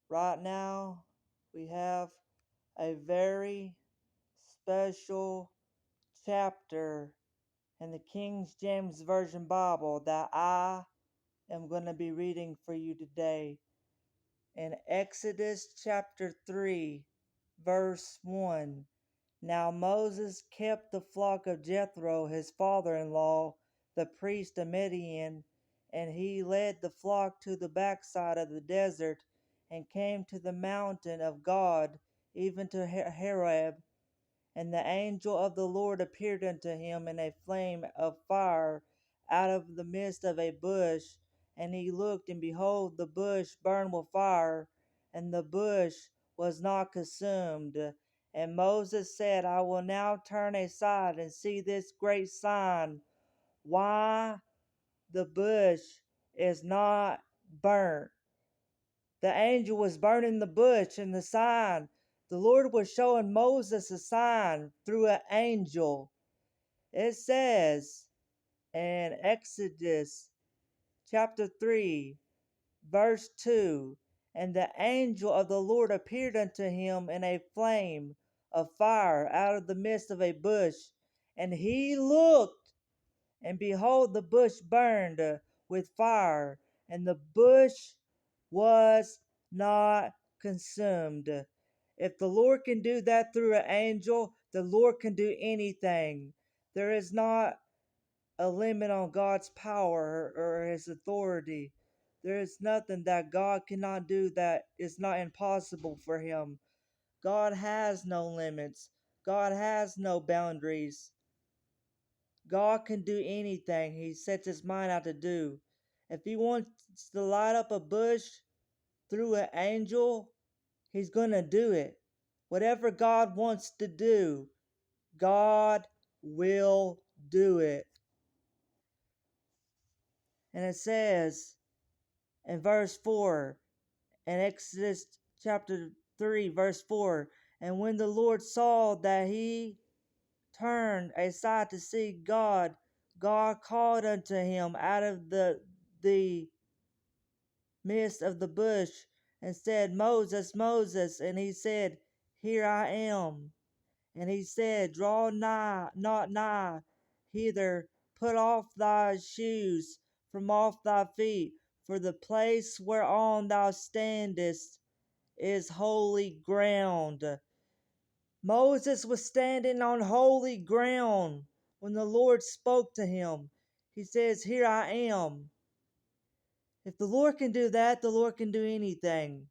Right now, we have a very special chapter in the King James Version Bible that I am going to be reading for you today. In Exodus chapter 3, verse 1. Now Moses kept the flock of Jethro, his father-in-law, the priest of Midian, and he led the flock to the backside of the desert, and came to the mountain of God, even to Horeb. And the angel of the Lord appeared unto him in a flame of fire out of the midst of a bush. And he looked, and behold, the bush burned with fire, and the bush was not consumed. And Moses said, I will now turn aside and see this great sign, why the bush is not burnt. The angel was burning the bush, and the sign, the Lord was showing Moses a sign through an angel. It says in Exodus chapter 3, verse 2, and the angel of the Lord appeared unto him in a flame of fire out of the midst of a bush. And he looked, and behold, the bush burned with fire, and the bush was not consumed. If the Lord can do that through an angel, the Lord can do anything. There is not a limit on God's power or his authority. There is nothing that God cannot do that is not impossible for him. God has no limits. God has no boundaries. God can do anything he sets his mind out to do. If he wants to light up a bush through an angel, he's going to do it. Whatever God wants to do, God will do it. And it says in verse 4, in Exodus chapter 3, verse 4, and when the Lord saw that he turned aside to see God, God called unto him out of the midst of the bush and said, Moses, Moses. And he said, Here I am. And he said, Draw nigh, not nigh hither, put off thy shoes from off thy feet, for the place whereon thou standest is holy ground. Moses was standing on holy ground when the Lord spoke to him. He says, Here I am. If the Lord can do that, the Lord can do anything.